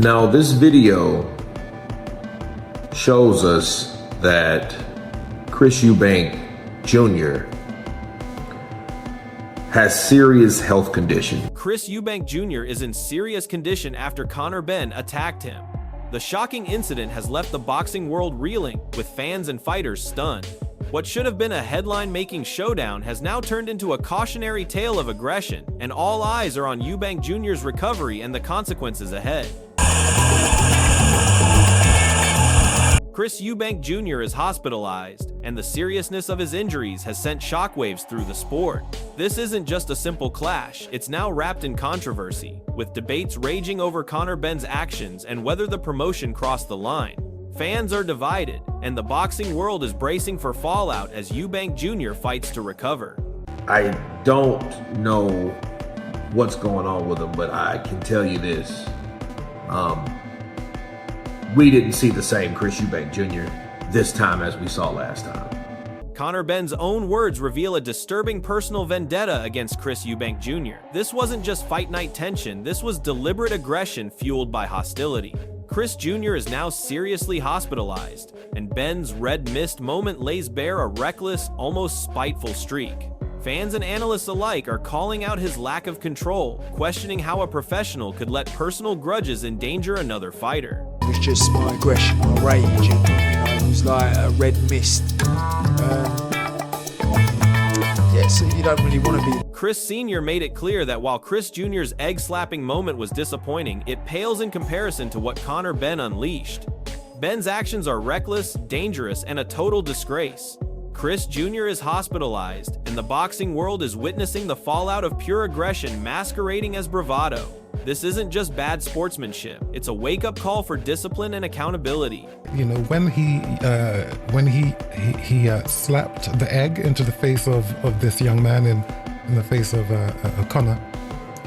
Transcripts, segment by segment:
Now, this video shows us that Chris Eubank Jr. has serious health condition. Chris Eubank Jr. is in serious condition after Conor Benn attacked him. The shocking incident has left the boxing world reeling, with fans and fighters stunned. What should have been a headline-making showdown has now turned into a cautionary tale of aggression, and all eyes are on Eubank Jr.'s recovery and the consequences ahead. Chris Eubank Jr. is hospitalized, and the seriousness of his injuries has sent shockwaves through the sport. This isn't just a simple clash, it's now wrapped in controversy, with debates raging over Conor Benn's actions and whether the promotion crossed the line. Fans are divided, and the boxing world is bracing for fallout as Eubank Jr. fights to recover. I don't know what's going on with him, but I can tell you this. We didn't see the same Chris Eubank Jr. this time as we saw last time. Conor Benn's own words reveal a disturbing personal vendetta against Chris Eubank Jr. This wasn't just fight night tension, this was deliberate aggression fueled by hostility. Chris Jr. is now seriously hospitalized, and Benn's red mist moment lays bare a reckless, almost spiteful streak. Fans and analysts alike are calling out his lack of control, questioning how a professional could let personal grudges endanger another fighter. It was just my aggression, my rage, it was like a red mist. So you don't really want to be. Chris Sr. made it clear that while Chris Jr.'s egg-slapping moment was disappointing, it pales in comparison to what Conor Benn unleashed. Benn's actions are reckless, dangerous, and a total disgrace. Chris Jr. is hospitalized, and the boxing world is witnessing the fallout of pure aggression masquerading as bravado. This isn't just bad sportsmanship, it's a wake-up call for discipline and accountability. You know, when he slapped the egg into the face of this young man in the face of Conor,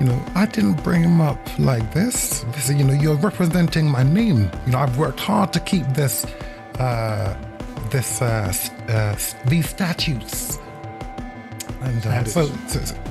you know, I didn't bring him up like this. You know, you're representing my name. You know, I've worked hard to keep these statutes. And so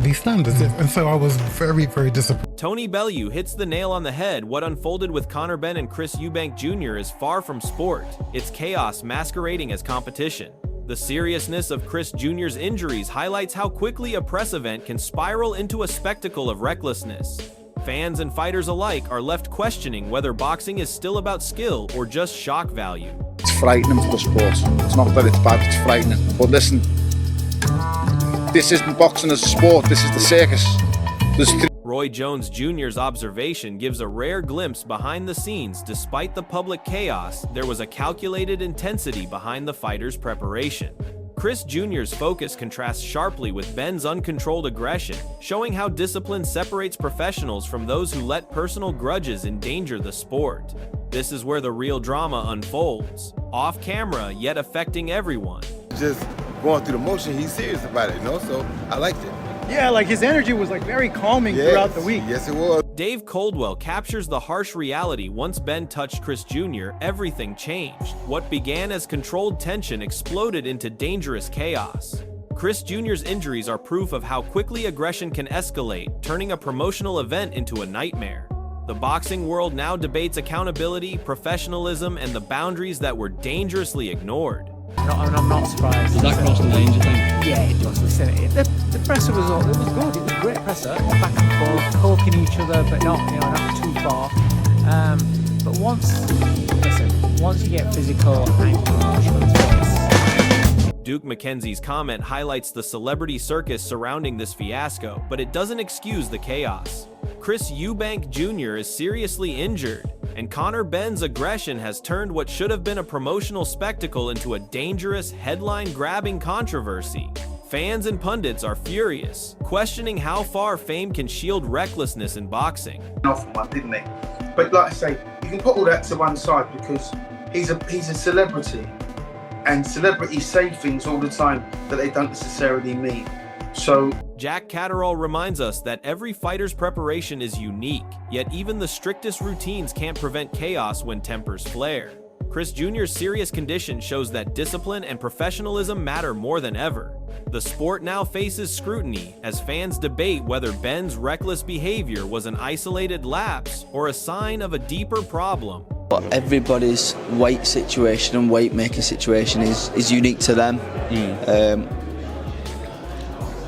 these standards, and so I was very, very disappointed. Tony Bellew hits the nail on the head. What unfolded with Conor Benn and Chris Eubank Jr. is far from sport. It's chaos masquerading as competition. The seriousness of Chris Jr.'s injuries highlights how quickly a press event can spiral into a spectacle of recklessness. Fans and fighters alike are left questioning whether boxing is still about skill or just shock value. It's frightening for the sport. It's not that it's bad, it's frightening. But listen, this isn't boxing as a sport, this is the circus. Roy Jones Jr.'s observation gives a rare glimpse behind the scenes. Despite the public chaos, there was a calculated intensity behind the fighter's preparation. Chris Jr.'s focus contrasts sharply with Benn's uncontrolled aggression, showing how discipline separates professionals from those who let personal grudges endanger the sport. This is where the real drama unfolds, off camera yet affecting everyone. Just going through the motion, he's serious about it, you know, so I liked it. Yeah, like his energy was like very calming throughout the week. Yes, it was. Dave Coldwell captures the harsh reality. Once Benn touched Chris Jr., everything changed. What began as controlled tension exploded into dangerous chaos. Chris Jr.'s injuries are proof of how quickly aggression can escalate, turning a promotional event into a nightmare. The boxing world now debates accountability, professionalism, and the boundaries that were dangerously ignored. I'm not surprised. Does that cross the lines, you think? Yeah, it does. Listen, the presser was good. It was a great presser. Back and forth, poking each other, but not too far. But once you get physical and emotional, Duke McKenzie's comment highlights the celebrity circus surrounding this fiasco, but it doesn't excuse the chaos. Chris Eubank Jr. is seriously injured, and Conor Benn's aggression has turned what should have been a promotional spectacle into a dangerous, headline-grabbing controversy. Fans and pundits are furious, questioning how far fame can shield recklessness in boxing. Off one, didn't he? But like I say, you can put all that to one side because he's a celebrity, and celebrities say things all the time that they don't necessarily mean. So Jack Catterall reminds us that every fighter's preparation is unique, yet even the strictest routines can't prevent chaos when tempers flare. Chris Jr.'s serious condition shows that discipline and professionalism matter more than ever. The sport now faces scrutiny as fans debate whether Benn's reckless behavior was an isolated lapse or a sign of a deeper problem. But everybody's weight situation and weight making situation is unique to them.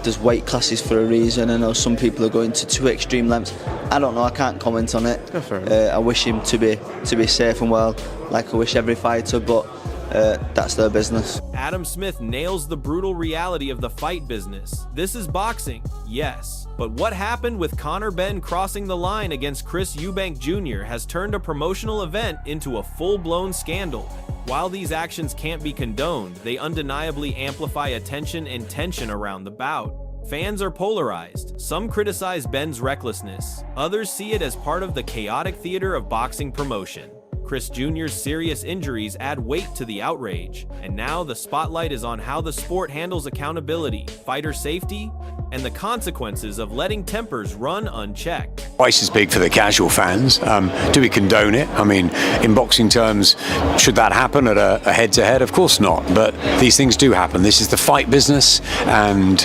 There's weight classes for a reason. I know some people are going to too extreme lengths. I don't know, I can't comment on it. I wish him to be safe and well, like I wish every fighter, but that's their business. Adam Smith nails the brutal reality of the fight business. This is boxing, yes. But what happened with Conor Benn crossing the line against Chris Eubank Jr. has turned a promotional event into a full-blown scandal. While these actions can't be condoned, they undeniably amplify attention and tension around the bout. Fans are polarized. Some criticize Benn's recklessness. Others see it as part of the chaotic theater of boxing promotion. Chris Jr.'s serious injuries add weight to the outrage, and now the spotlight is on how the sport handles accountability, fighter safety, and the consequences of letting tempers run unchecked. Twice as big for the casual fans. Do we condone it? I mean, in boxing terms, should that happen at a head-to-head? Of course not, but these things do happen. This is the fight business, and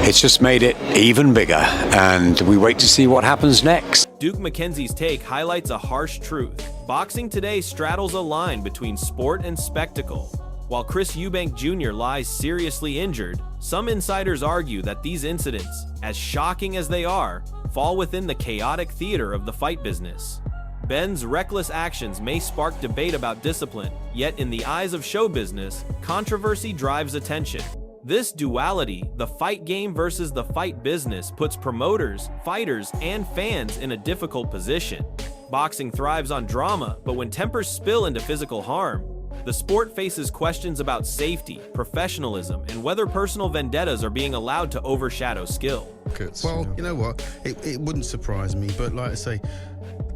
it's just made it even bigger, and we wait to see what happens next. Duke McKenzie's take highlights a harsh truth. Boxing today straddles a line between sport and spectacle. While Chris Eubank Jr. lies seriously injured, some insiders argue that these incidents, as shocking as they are, fall within the chaotic theater of the fight business. Benn's reckless actions may spark debate about discipline, yet in the eyes of show business, controversy drives attention. This duality, the fight game versus the fight business, puts promoters, fighters, and fans in a difficult position. Boxing thrives on drama, but when tempers spill into physical harm, the sport faces questions about safety, professionalism, and whether personal vendettas are being allowed to overshadow skill. Well, you know what? It wouldn't surprise me, but like I say,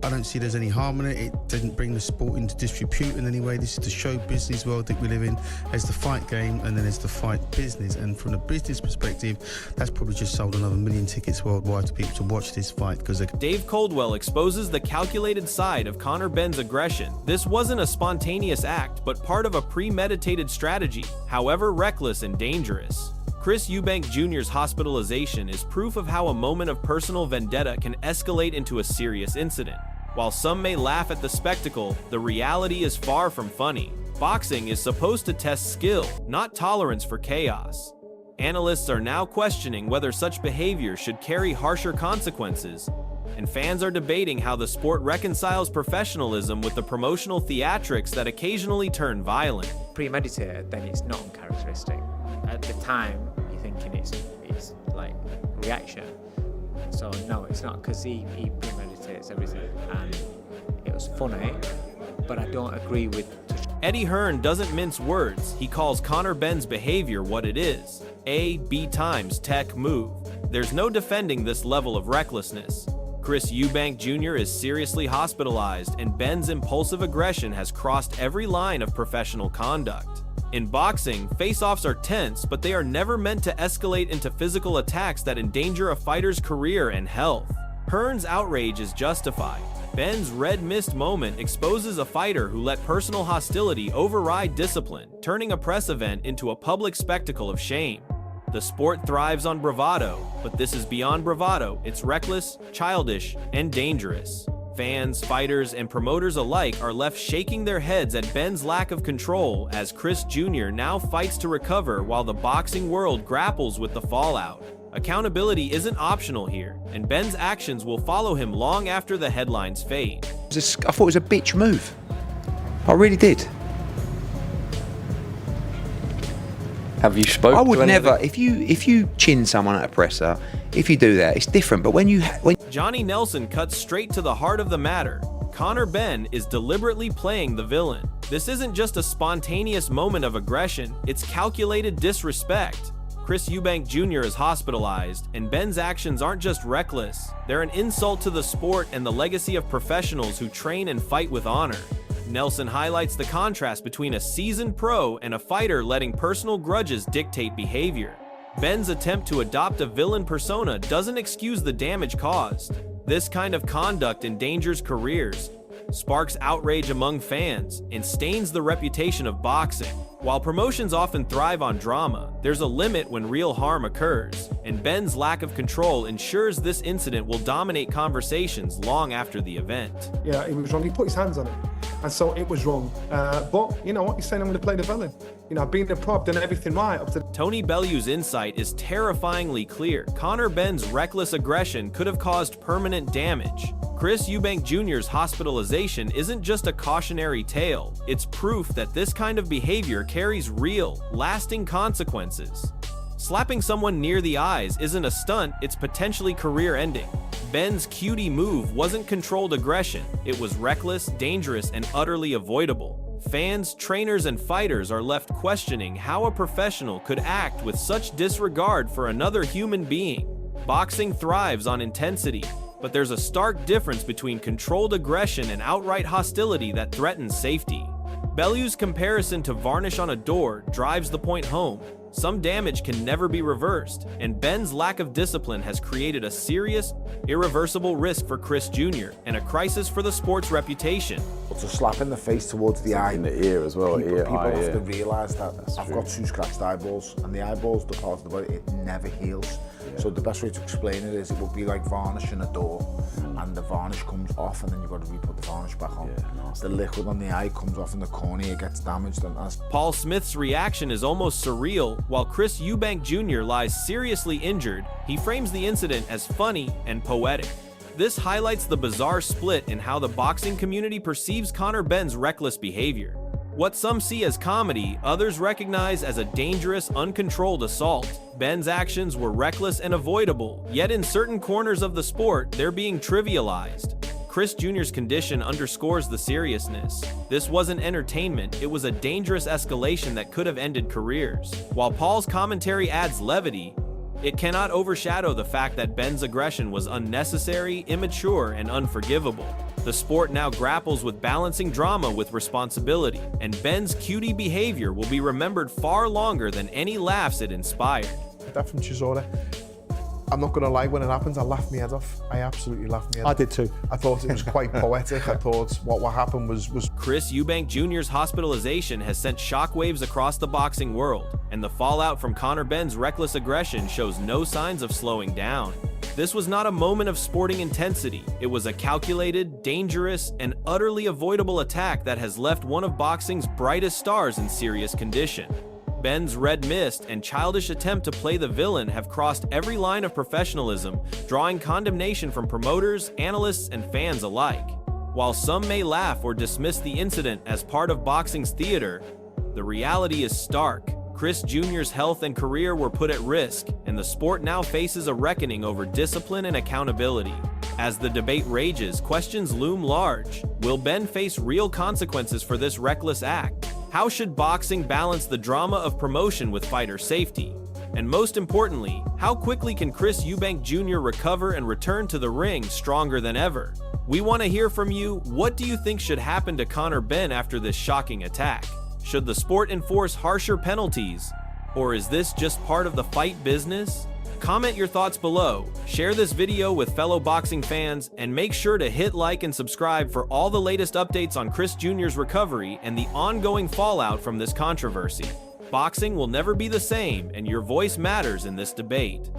I don't see there's any harm in it. It didn't bring the sport into disrepute in any way. This is the show business world that we live in. There's the fight game and then there's the fight business. And from a business perspective, that's probably just sold another 1 million tickets worldwide to people to watch this fight. Dave Coldwell exposes the calculated side of Conor Benn's aggression. This wasn't a spontaneous act, but part of a premeditated strategy, however reckless and dangerous. Chris Eubank Jr.'s hospitalization is proof of how a moment of personal vendetta can escalate into a serious incident. While some may laugh at the spectacle, the reality is far from funny. Boxing is supposed to test skill, not tolerance for chaos. Analysts are now questioning whether such behavior should carry harsher consequences, and fans are debating how the sport reconciles professionalism with the promotional theatrics that occasionally turn violent. Premeditated, then it's not uncharacteristic. At the time, you're thinking it's like reaction. So no, it's not, because he premeditates everything, and it was funny, but I don't agree with. Eddie Hearn doesn't mince words. He calls Conor Benn's behavior what it is: A, B times tech move. There's no defending this level of recklessness. Chris Eubank Jr. is seriously hospitalized, and Benn's impulsive aggression has crossed every line of professional conduct. In boxing, face-offs are tense, but they are never meant to escalate into physical attacks that endanger a fighter's career and health. Hearn's outrage is justified. Benn's red mist moment exposes a fighter who let personal hostility override discipline, turning a press event into a public spectacle of shame. The sport thrives on bravado, but this is beyond bravado. It's reckless, childish, and dangerous. Fans, fighters, and promoters alike are left shaking their heads at Benn's lack of control as Chris Jr. now fights to recover while the boxing world grapples with the fallout. Accountability isn't optional here, and Benn's actions will follow him long after the headlines fade. I thought it was a bitch move. I really did. Have you spoken? I would never. If you chin someone at a presser, if you do that, it's different. But when Johnny Nelson cuts straight to the heart of the matter. Conor Benn is deliberately playing the villain. This isn't just a spontaneous moment of aggression, it's calculated disrespect. Chris Eubank Jr. is hospitalized, and Benn's actions aren't just reckless, they're an insult to the sport and the legacy of professionals who train and fight with honor. Nelson highlights the contrast between a seasoned pro and a fighter letting personal grudges dictate behavior. Benn's attempt to adopt a villain persona doesn't excuse the damage caused. This kind of conduct endangers careers, sparks outrage among fans, and stains the reputation of boxing. While promotions often thrive on drama, there's a limit when real harm occurs, and Benn's lack of control ensures this incident will dominate conversations long after the event. Yeah, it was wrong. He put his hands on it, and so it was wrong. But you know what? He's saying I'm going to play the villain. You know, being the prop, done everything right up to. Tony Bellew's insight is terrifyingly clear. Conor Benn's reckless aggression could have caused permanent damage. Chris Eubank Jr.'s hospitalization isn't just a cautionary tale, it's proof that this kind of behavior carries real, lasting consequences. Slapping someone near the eyes isn't a stunt, it's potentially career-ending. Benn's cutie move wasn't controlled aggression, it was reckless, dangerous, and utterly avoidable. Fans, trainers, and fighters are left questioning how a professional could act with such disregard for another human being. Boxing thrives on intensity, but there's a stark difference between controlled aggression and outright hostility that threatens safety. Bellew's comparison to varnish on a door drives the point home. Some damage can never be reversed, and Benn's lack of discipline has created a serious, irreversible risk for Chris Jr. and a crisis for the sport's reputation. It's a slap in the face towards the eye. In the ear as well. People have to realise that. I've got 2 scratched eyeballs, and the eyeball's the part of the body, it never heals. So the best way to explain it is it would be like varnishing a door, and the varnish comes off, and then you've got to re-put the varnish back on. The liquid on the eye comes off in the cornea, gets damaged. And Paul Smith's reaction is almost surreal. While Chris Eubank Jr. lies seriously injured, he frames the incident as funny and poetic. This highlights the bizarre split in how the boxing community perceives Conor Benn's reckless behavior. What some see as comedy, others recognize as a dangerous, uncontrolled assault. Benn's actions were reckless and avoidable, yet in certain corners of the sport, they're being trivialized. Chris Jr.'s condition underscores the seriousness. This wasn't entertainment, it was a dangerous escalation that could have ended careers. While Paul's commentary adds levity, it cannot overshadow the fact that Benn's aggression was unnecessary, immature, and unforgivable. The sport now grapples with balancing drama with responsibility, and Benn's cutie behavior will be remembered far longer than any laughs it inspired. That from Chisora. I'm not going to lie, when it happens, I laughed my head off. I absolutely laughed my head off. I did too. I thought it was quite poetic. I thought what happened was... Chris Eubank Jr.'s hospitalization has sent shockwaves across the boxing world, and the fallout from Conor Benn's reckless aggression shows no signs of slowing down. This was not a moment of sporting intensity. It was a calculated, dangerous, and utterly avoidable attack that has left one of boxing's brightest stars in serious condition. Benn's red mist and childish attempt to play the villain have crossed every line of professionalism, drawing condemnation from promoters, analysts, and fans alike. While some may laugh or dismiss the incident as part of boxing's theater, the reality is stark. Chris Jr.'s health and career were put at risk, and the sport now faces a reckoning over discipline and accountability. As the debate rages, questions loom large. Will Benn face real consequences for this reckless act? How should boxing balance the drama of promotion with fighter safety? And most importantly, how quickly can Chris Eubank Jr. recover and return to the ring stronger than ever? We want to hear from you. What do you think should happen to Conor Benn after this shocking attack? Should the sport enforce harsher penalties? Or is this just part of the fight business? Comment your thoughts below, share this video with fellow boxing fans, and make sure to hit like and subscribe for all the latest updates on Chris Jr.'s recovery and the ongoing fallout from this controversy. Boxing will never be the same, and your voice matters in this debate.